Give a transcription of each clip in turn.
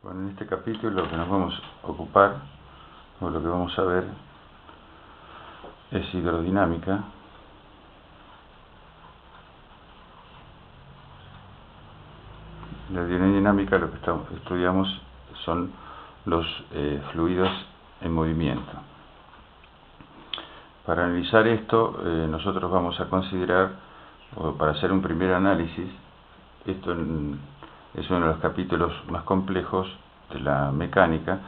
Bueno, en este capítulo lo que nos vamos a ocupar, o lo que vamos a ver, es hidrodinámica. La hidrodinámica, lo que estudiamos son los fluidos en movimiento. Para analizar esto, nosotros vamos a considerar, o para hacer un primer análisis, esto es uno de los capítulos más complejos de la mecánica,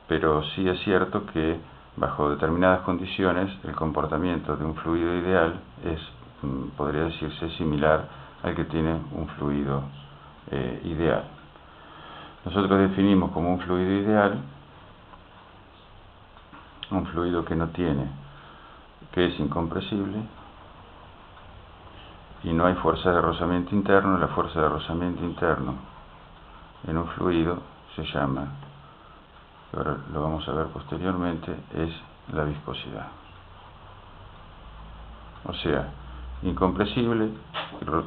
pero sí es cierto que bajo determinadas condiciones el comportamiento de un fluido ideal es, podría decirse, similar al que tiene un fluido ideal. Nosotros definimos como un fluido ideal un fluido que es incompresible y no hay fuerza de rozamiento interno. La fuerza de rozamiento interno en un fluido se llama, ahora lo vamos a ver posteriormente, es la viscosidad. O sea, incompresible,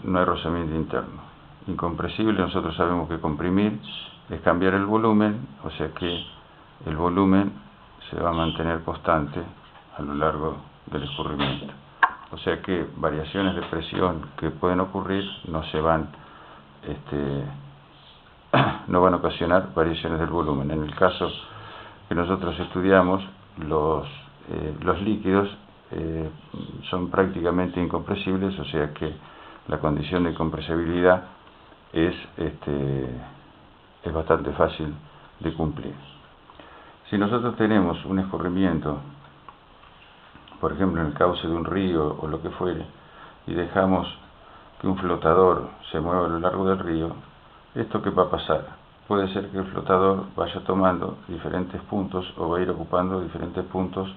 no hay rozamiento interno. Incompresible, nosotros sabemos que comprimir es cambiar el volumen, o sea que el volumen se va a mantener constante a lo largo del escurrimiento. O sea que variaciones de presión que pueden ocurrir no van a ocasionar variaciones del volumen. En el caso que nosotros estudiamos, los líquidos son prácticamente incompresibles, o sea que la condición de compresibilidad es bastante fácil de cumplir. Si nosotros tenemos un escurrimiento, por ejemplo en el cauce de un río o lo que fuere, y dejamos que un flotador se mueva a lo largo del río, ¿esto qué va a pasar? Puede ser que el flotador vaya tomando diferentes puntos o va a ir ocupando diferentes puntos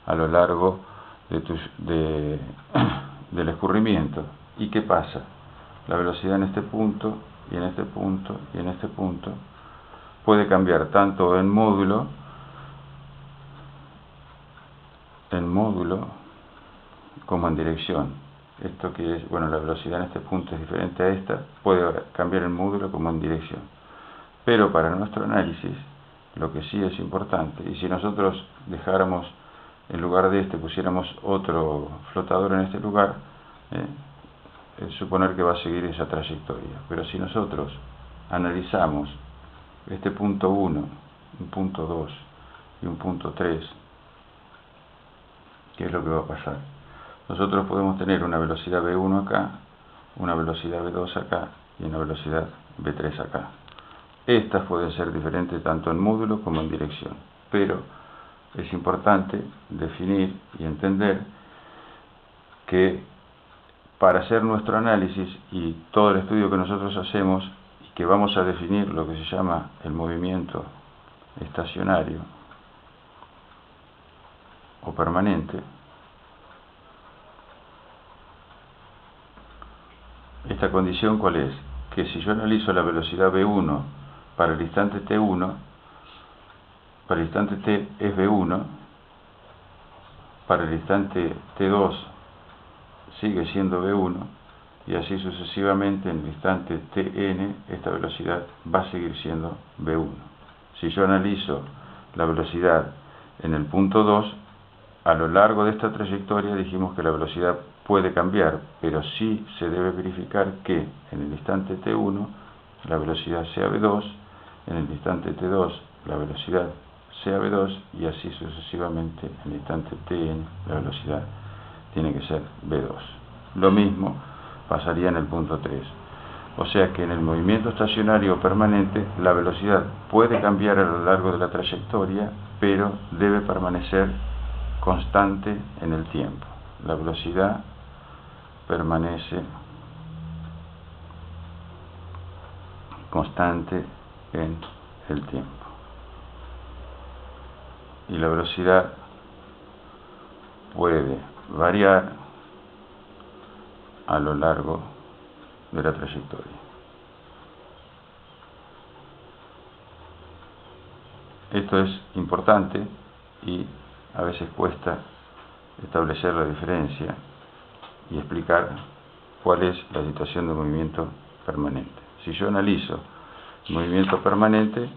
a lo largo del escurrimiento. ¿Y qué pasa? La velocidad en este punto, y en este punto, y en este punto, puede cambiar tanto en módulo como en dirección. Esto que es, bueno, la velocidad en este punto es diferente a esta, puede cambiar en módulo como en dirección. Pero para nuestro análisis, lo que sí es importante, y si nosotros dejáramos en lugar de pusiéramos otro flotador en este lugar, es suponer que va a seguir esa trayectoria. Pero si nosotros analizamos este punto 1, un punto 2 y un punto 3, ¿qué es lo que va a pasar? Nosotros podemos tener una velocidad V1 acá, una velocidad V2 acá y una velocidad V3 acá. Estas pueden ser diferentes tanto en módulo como en dirección, pero es importante definir y entender que para hacer nuestro análisis y todo el estudio que nosotros hacemos, y que vamos a definir lo que se llama el movimiento estacionario o permanente, esta condición ¿cuál es? Que si yo analizo la velocidad V1 para el instante T1, para el instante T es V1, para el instante T2 sigue siendo V1, y así sucesivamente en el instante Tn esta velocidad va a seguir siendo V1. Si yo analizo la velocidad en el punto 2, a lo largo de esta trayectoria dijimos que la velocidad puede cambiar, pero sí se debe verificar que en el instante T1 la velocidad sea V2, en el instante T2 la velocidad sea V2 y así sucesivamente en el instante Tn la velocidad tiene que ser V2. Lo mismo pasaría en el punto 3. O sea que en el movimiento estacionario permanente la velocidad puede cambiar a lo largo de la trayectoria, pero debe permanecer constante en el tiempo. La velocidad permanece constante en el tiempo. Y la velocidad puede variar a lo largo de la trayectoria. Esto es importante y a veces cuesta establecer la diferencia y explicar cuál es la situación de movimiento permanente. Si yo analizo el movimiento permanente,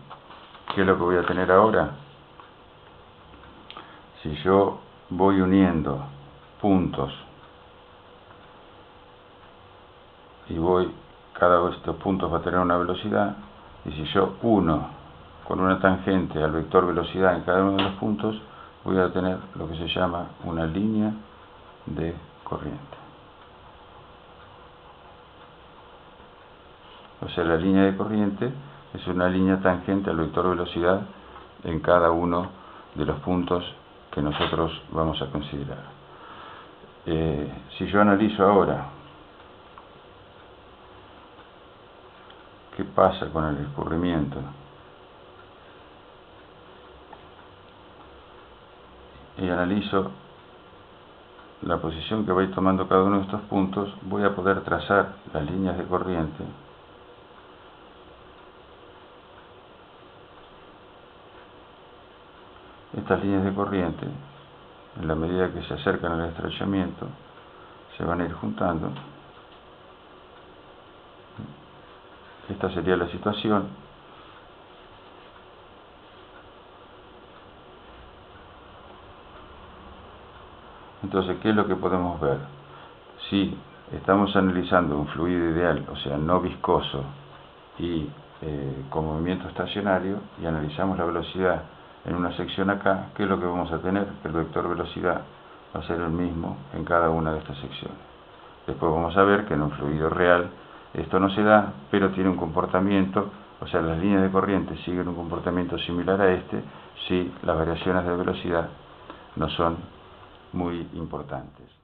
¿qué es lo que voy a tener ahora? Si yo voy uniendo puntos y cada uno de estos puntos va a tener una velocidad, y si yo uno con una tangente al vector velocidad en cada uno de los puntos, voy a tener lo que se llama una línea de corriente. O sea, la línea de corriente es una línea tangente al vector velocidad en cada uno de los puntos que nosotros vamos a considerar. Si yo analizo ahora qué pasa con el escurrimiento y analizo la posición que va a ir tomando cada uno de estos puntos, voy a poder trazar las líneas de corriente Estas líneas de corriente, en la medida que se acercan al estrechamiento, se van a ir juntando. Esta sería la situación. Entonces, ¿qué es lo que podemos ver? Si estamos analizando un fluido ideal, o sea, no viscoso y con movimiento estacionario, y analizamos la velocidad en una sección acá, ¿qué es lo que vamos a tener? Que el vector velocidad va a ser el mismo en cada una de estas secciones. Después vamos a ver que en un fluido real esto no se da, pero tiene un comportamiento, o sea, las líneas de corriente siguen un comportamiento similar a este si las variaciones de velocidad no son muy importantes.